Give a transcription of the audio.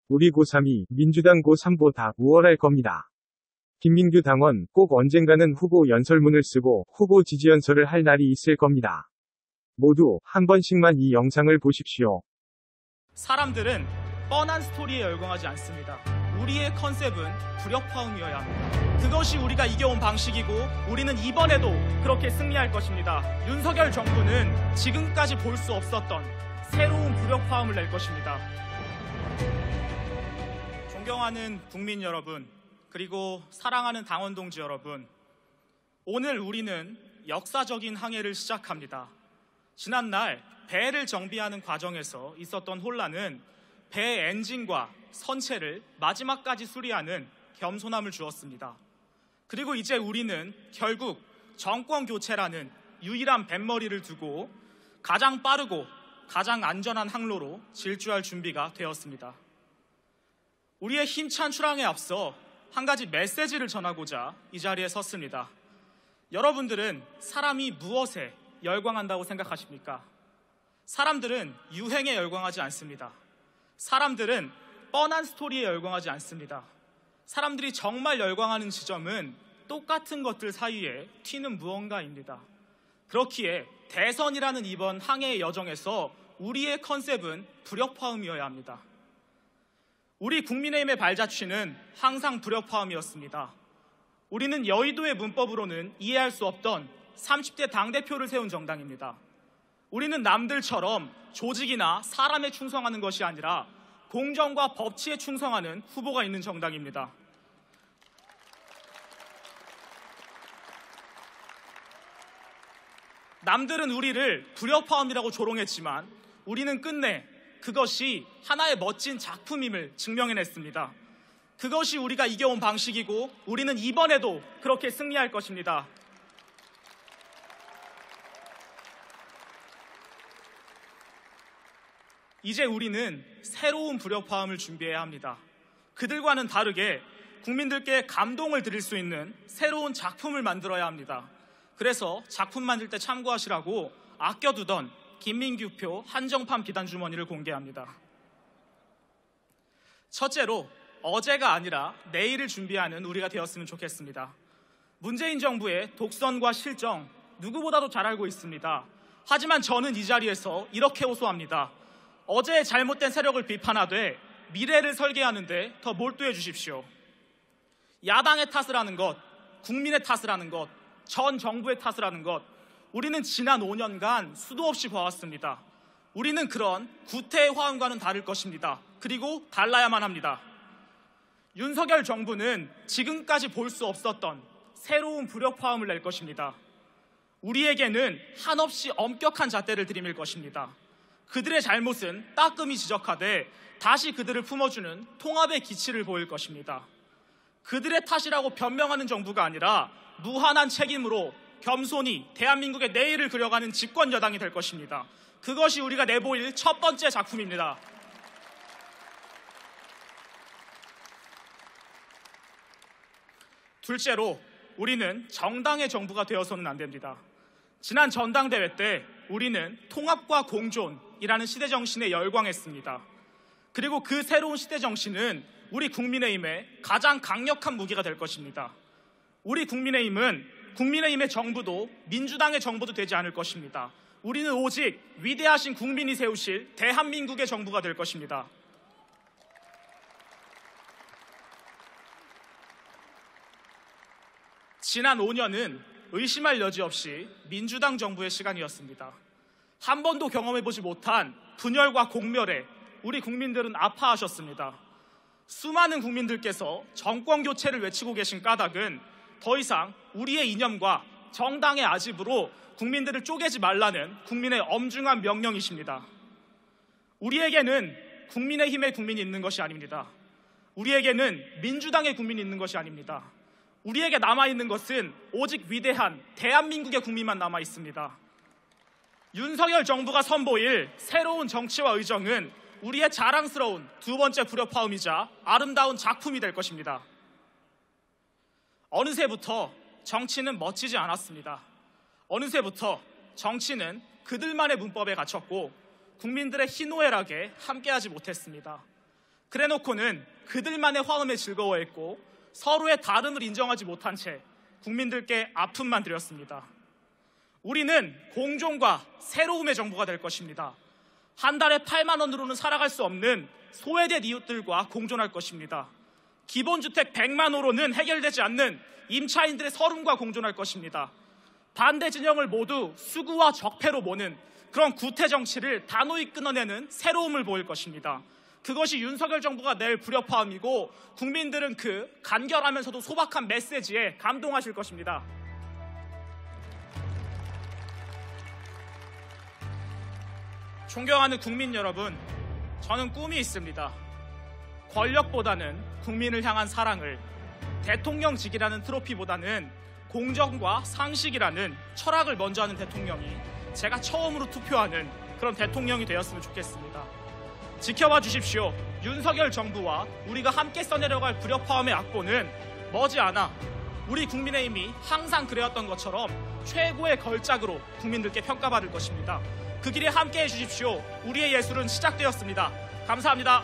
우리 고3이 민주당 고3보다 우월할 겁니다. 김민규 당원 꼭 언젠가는 후보 연설문을 쓰고 후보 지지연설을 할 날이 있을 겁니다. 모두 한 번씩만 이 영상을 보십시오. 사람들은 뻔한 스토리에 열광하지 않습니다. 우리의 컨셉은 불협화음이어야 합니다. 그것이 우리가 이겨온 방식이고 우리는 이번에도 그렇게 승리할 것입니다. 윤석열 정부는 지금까지 볼 수 없었던 새로운 불협화음을 낼 것입니다. 존경하는 국민 여러분, 그리고 사랑하는 당원 동지 여러분, 오늘 우리는 역사적인 항해를 시작합니다. 지난날 배를 정비하는 과정에서 있었던 혼란은 배 엔진과 선체를 마지막까지 수리하는 겸손함을 주었습니다. 그리고 이제 우리는 결국 정권 교체라는 유일한 뱃머리를 두고 가장 빠르고 가장 안전한 항로로 질주할 준비가 되었습니다. 우리의 힘찬 출항에 앞서 한 가지 메시지를 전하고자 이 자리에 섰습니다. 여러분들은 사람이 무엇에 열광한다고 생각하십니까? 사람들은 유행에 열광하지 않습니다. 사람들은 뻔한 스토리에 열광하지 않습니다. 사람들이 정말 열광하는 지점은 똑같은 것들 사이에 튀는 무언가입니다. 그렇기에 대선이라는 이번 항해의 여정에서 우리의 컨셉은 불협화음이어야 합니다. 우리 국민의힘의 발자취는 항상 불협화음이었습니다. 우리는 여의도의 문법으로는 이해할 수 없던 30대 당대표를 세운 정당입니다. 우리는 남들처럼 조직이나 사람에 충성하는 것이 아니라 공정과 법치에 충성하는 후보가 있는 정당입니다. 남들은 우리를 불협화음이라고 조롱했지만 우리는 끝내 그것이 하나의 멋진 작품임을 증명해냈습니다. 그것이 우리가 이겨온 방식이고 우리는 이번에도 그렇게 승리할 것입니다. 이제 우리는 새로운 불협화음을 준비해야 합니다. 그들과는 다르게 국민들께 감동을 드릴 수 있는 새로운 작품을 만들어야 합니다. 그래서 작품 만들 때 참고하시라고 아껴두던 김민규표 한정판 비단주머니를 공개합니다. 첫째로, 어제가 아니라 내일을 준비하는 우리가 되었으면 좋겠습니다. 문재인 정부의 독선과 실정 누구보다도 잘 알고 있습니다. 하지만 저는 이 자리에서 이렇게 호소합니다. 어제의 잘못된 세력을 비판하되 미래를 설계하는데 더 몰두해 주십시오. 야당의 탓을 하는 것, 국민의 탓을 하는 것, 전 정부의 탓을 하는 것, 우리는 지난 5년간 수도 없이 봐왔습니다. 우리는 그런 구태의 화음과는 다를 것입니다. 그리고 달라야만 합니다. 윤석열 정부는 지금까지 볼 수 없었던 새로운 불협화음을 낼 것입니다. 우리에게는 한없이 엄격한 잣대를 들이밀 것입니다. 그들의 잘못은 따끔히 지적하되 다시 그들을 품어주는 통합의 기치를 보일 것입니다. 그들의 탓이라고 변명하는 정부가 아니라 무한한 책임으로 겸손히 대한민국의 내일을 그려가는 집권 여당이 될 것입니다. 그것이 우리가 내보일 첫 번째 작품입니다. 둘째로, 우리는 정당의 정부가 되어서는 안 됩니다. 지난 전당대회 때 우리는 통합과 공존이라는 시대정신에 열광했습니다. 그리고 그 새로운 시대정신은 우리 국민의힘의 가장 강력한 무기가 될 것입니다. 우리 국민의힘의 정부도 민주당의 정부도 되지 않을 것입니다. 우리는 오직 위대하신 국민이 세우실 대한민국의 정부가 될 것입니다. 지난 5년은 의심할 여지 없이 민주당 정부의 시간이었습니다. 한 번도 경험해보지 못한 분열과 공멸에 우리 국민들은 아파하셨습니다. 수많은 국민들께서 정권 교체를 외치고 계신 까닭은 더 이상 우리의 이념과 정당의 아집으로 국민들을 쪼개지 말라는 국민의 엄중한 명령이십니다. 우리에게는 국민의힘의 국민이 있는 것이 아닙니다. 우리에게는 민주당의 국민이 있는 것이 아닙니다. 우리에게 남아있는 것은 오직 위대한 대한민국의 국민만 남아있습니다. 윤석열 정부가 선보일 새로운 정치와 의정은 우리의 자랑스러운 두 번째 불협화음이자 아름다운 작품이 될 것입니다. 어느새부터 정치는 멋지지 않았습니다. 어느새부터 정치는 그들만의 문법에 갇혔고 국민들의 희노애락에 함께하지 못했습니다. 그래놓고는 그들만의 화음에 즐거워했고 서로의 다름을 인정하지 못한 채 국민들께 아픔만 드렸습니다. 우리는 공존과 새로움의 정부가 될 것입니다. 한 달에 8만 원으로는 살아갈 수 없는 소외된 이웃들과 공존할 것입니다. 기본주택 100만 호로는 해결되지 않는 임차인들의 서름과 공존할 것입니다. 반대 진영을 모두 수구와 적폐로 모는 그런 구태 정치를 단호히 끊어내는 새로움을 보일 것입니다. 그것이 윤석열 정부가 낼 불협화음이고 국민들은 그 간결하면서도 소박한 메시지에 감동하실 것입니다. 존경하는 국민 여러분, 저는 꿈이 있습니다. 권력보다는 국민을 향한 사랑을, 대통령직이라는 트로피보다는 공정과 상식이라는 철학을 먼저 하는 대통령이 제가 처음으로 투표하는 그런 대통령이 되었으면 좋겠습니다. 지켜봐 주십시오. 윤석열 정부와 우리가 함께 써내려갈 불협화음의 악보는 머지않아 우리 국민의힘이 항상 그래왔던 것처럼 최고의 걸작으로 국민들께 평가받을 것입니다. 그 길에 함께해 주십시오. 우리의 예술은 시작되었습니다. 감사합니다.